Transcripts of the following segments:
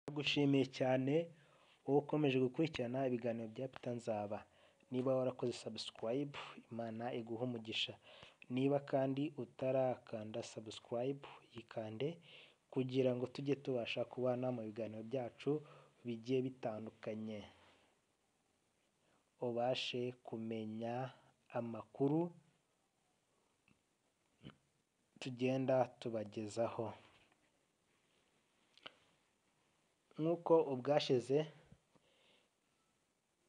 Ndagushimiye cyane wowe ukomeje gukurikirana ibiganiro bya Peter Nzaba. Niba warakoze subscribe, Imana iguha umugisha. Niba kandi utarakanda subscribe, yikande kugira ngo tujye tubasha kubana mu biganiro byacu bigiye bitandukanye. Ubashe kumenya amakuru tugenda tubagezaho. Nk'uko ubwashize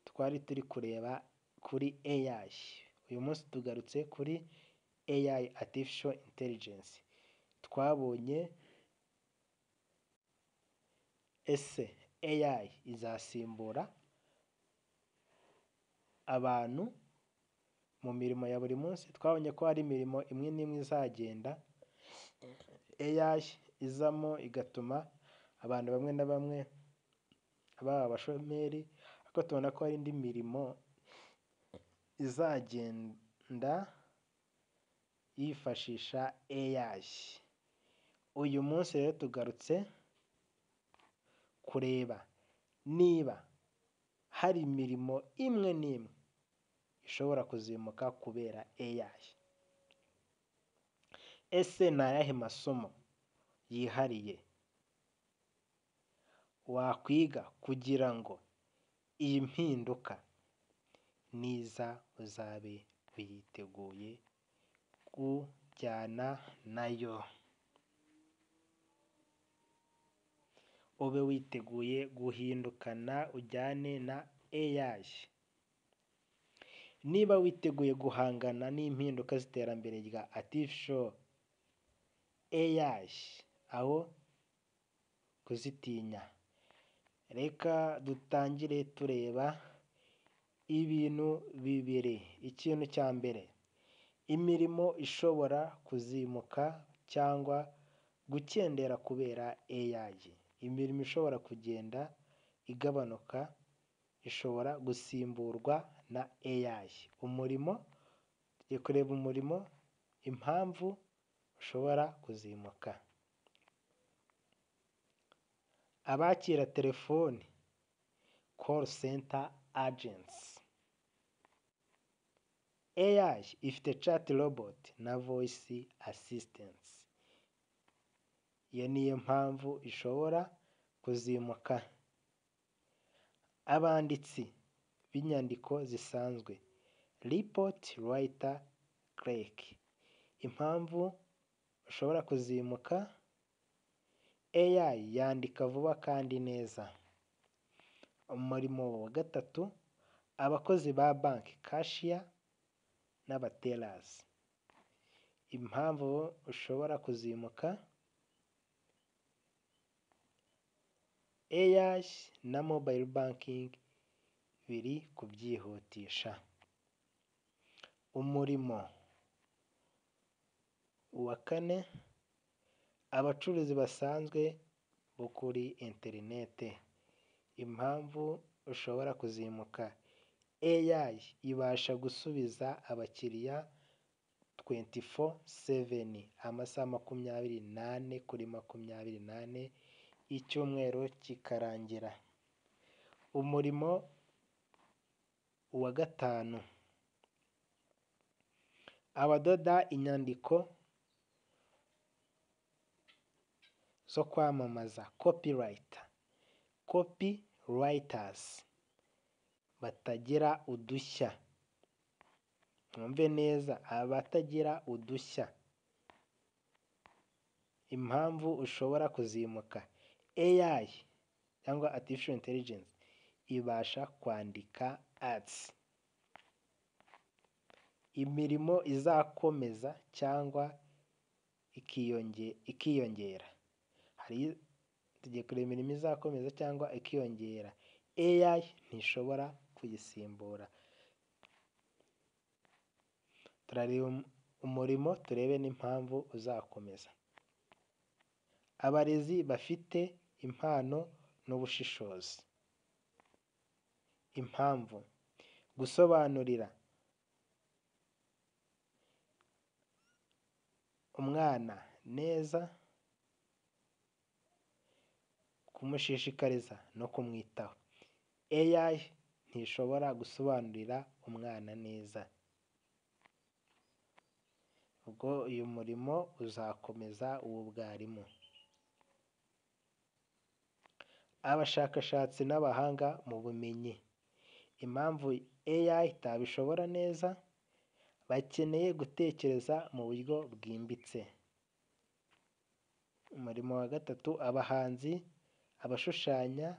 twari turi kureba kuri AI, uyu munsi tugarutse kuri AI, Artificial Intelligence. Twabonye ese AI izasimbura abantu mu mirimo ya buri munsi? Twabonye ko hari imirimo imwe n'imwe izagenda AI izamo igatuma abantu bamwe na bamwe baba abashomeri, ariko tubona ko hari indi mirimo izagenda yifashisha AI. Uyu munsi rero tugarutse kureba niba hari imirimo imwe n'imwe ishobora kuzimuka kubera AI. Ese ni ayahe masomo yihariye wakwiga kugira ngo iyi mpinduka niza uzabe witeguye kujyana nayo? Ube witeguye guhindukana ujyane na AI. Niba witeguye guhangana n'impinduka z'iterambere rya Artificial AI, aho kuzitinya. Reka dutangire tureba ibintu bibiri. Ikintu cya mbere, imirimo ishobora kuzimuka cyangwa gukendera kubera AI. Imirimo ishobora kugenda igabanuka ishobora gusimburwa na AI. Tugiye kureba umurimo, impamvu ushobora kuzimuka. Abakira telefoni, call center agents. AI ifite chat robot na voice assistants. Iyo niyo mpamvu ishobora kuzimuka. Abanditsi b'inyandiko zisanzwe, report writer clerk. Impamvu ushobora kuzimuka, AI yandika vuba kandi neza. Umurimo wa gatatu, abakozi ba banki, cashier n'abatellers. Impamvu ushobora kuzimuka, AI na mobile banking biri kubyihutisha. Umurimo wa kane, abacuruzi basanzwe bo kuri interinete. Impamvu ushobora kuzimuka, AI ibasha gusubiza abakiriya 24/7, amasaha 24 kuri 24, icyumweru kikarangira. Umurimo wa gatanu, abadoda inyandiko zo kwamamaza, copywriters batagira udushya. Mwumve neza, abatagira udushya. Impamvu ushobora kuzimuka, AI cyangwa Artificial Intelligence ibasha kwandika ads. Imirimo izakomeza cyangwa ikiyongera. Tugiye kureba imirimo izakomeza cyangwa ikiyongera. AI ntishobora kuyisimbura. Turareba umurimo, turebe n'impamvu uzakomeza. Abarezi bafite impano n'ubushishozi. Impamvu, gusobanurira umwana neza, kumushishikariza no kumwitaho. AI ntishobora gusobanurira umwana neza. Ubwo uyu murimo uzakomeza uw'ubwarimu. Abashakashatsi n'abahanga mu bumenyi, impamvu AI itabishobora neza, bakeneye gutekereza mu buryo bwimbitse. Umurimo wa gatatu, abahanzi, abashushanya,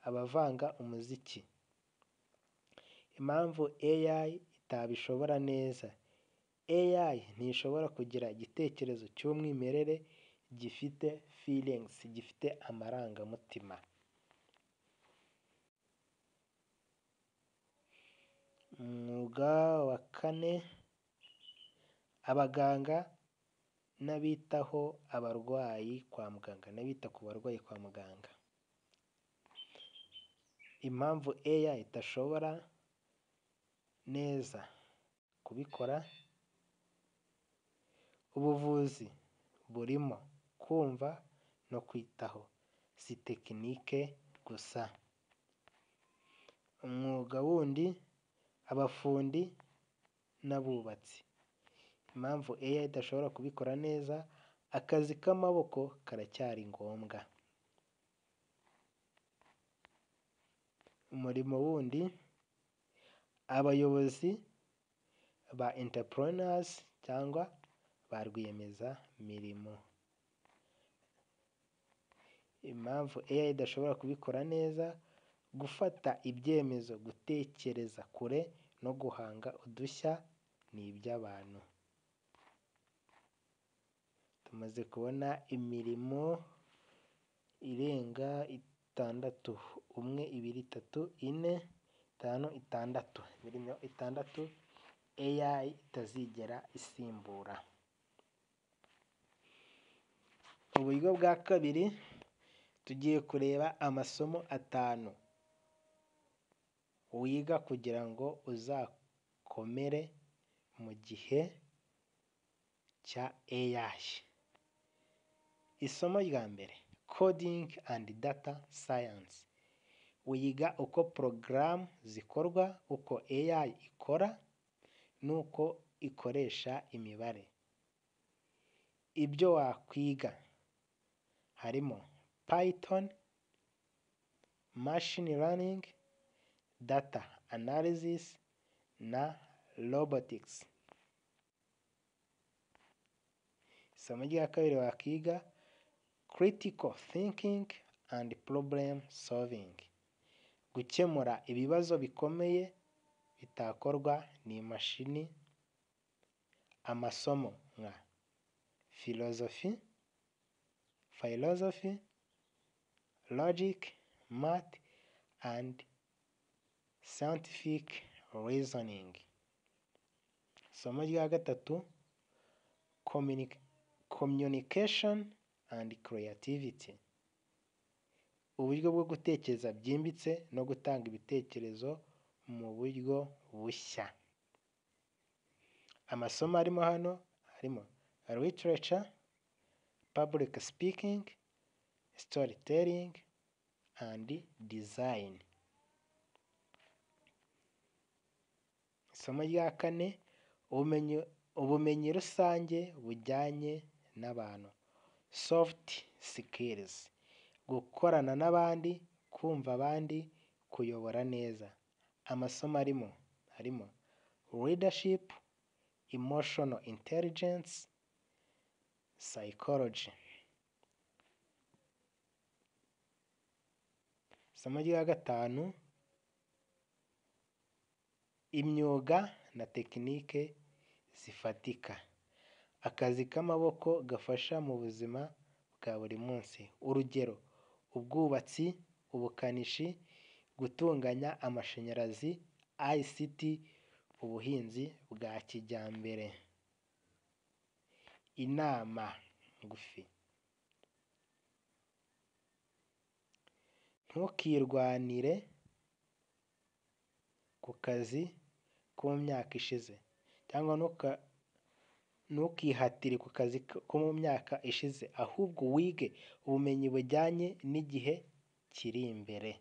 abavanga umuziki. Impamvu AI itabishobora neza, AI ntishobora kugira igitekerezo cy'umwimerere gifite feelings, gifite amarangamutima. Umwuga wa kane, abaganga n'abitaho abarwayi kwa muganga, n'abita ku barwayi kwa muganga. Impamvu AI idashobora neza kubikora, ubuvuzi burimo kumva no kwitaho, si tekinike gusa. Umwuga wundi, abafundi n'abubatsi. Impamvu AI idashobora kubikora neza, akazi k'amaboko karacyari ngombwa. Umurimo wundi, abayobozi ba entrepreneurs cyangwa ba rwiyemezamirimo. Impamvu AI idashobora kubikora neza, gufata ibyemezo, gutekereza kure no guhanga udushya ni iby'abantu. Tumaze kubona imirimo irenga 6, 1, 2, 3, 4, 5, 6. Imirimo 6 AI itazigera isimbura. Uburyo bwa kabiri, tugiye kureba amasomo 5 wiga kugira ngo uzakomere mu gihe cya AI. Isomo rya mbere, coding and data science. Wiga uko porogaramu zikorwa, uko AI ikora, n'uko ikoresha imibare. Ibyo wakwiga harimo Python, machine learning, data analysis na robotics. Isomo rya kabiri wakiga critical thinking and problem solving. Gukemura ibibazo bikomeye bitakorwa n'imashini. Amasomo nka philosophy, logic, math and scientific reasoning. Isomo rya gatatu, communication and creativity. Uburyo bwo gutekereza byimbitse no gutanga ibitekerezo mu buryo bushya. Amasomo arimo hano harimo literature, public speaking, storytelling and design. Isomo rya kane, ubumenyi rusange bujyanye n'abantu, soft skills. Gukorana n'abandi, kumva abandi, kuyobora neza. Amasomo harimo leadership, emotional intelligence, psychology. Isomo rya gatanu, imyuga na tekinike zifatika. Akazi k'amaboko gafasha mu buzima bwa buri munsi. Urugero, ubwubatsi, ubukanishi, gutunganya amashanyarazi, ICT, ubuhinzi bwa kijyambere. Inama ngufi. Ntukirwanire ku kazi ko mu myaka ishize, cyangwa ntukihatire ku kazi ko mu myaka ishize, ahubwo wige ubumenyi bujyanye n'igihe kiri imbere.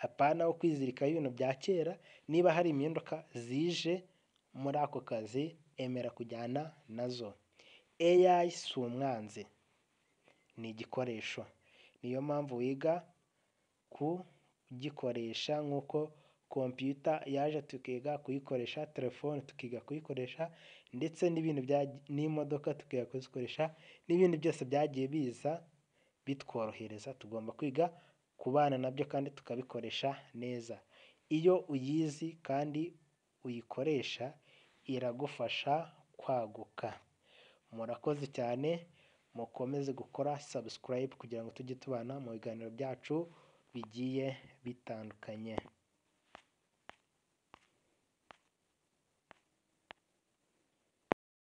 Apana wo kwizirikaho ibintu bya kera, niba hari impinduka zije muri ako kazi emera kujyana nazo. AI si umwanzi, ni igikoresho. Niyo mpamvu wiga kugikoresha nk'uko computer yaje tukiga kuyikoresha, telefone tukiga kuyikoresha, ndetse n'imodoka tukiga kuzikoresha, n'ibindi byose byagiye biza bitworohereza. Tugomba kwiga kubana nabyo kandi tukabikoresha neza. Iyo uyizi kandi uyikoresha iragufasha kwaguka. Murakoze cyane, mukomeze gukora subscribe kugira ngo tujye tubana mu biganiro byacu bigiye bitandukanye.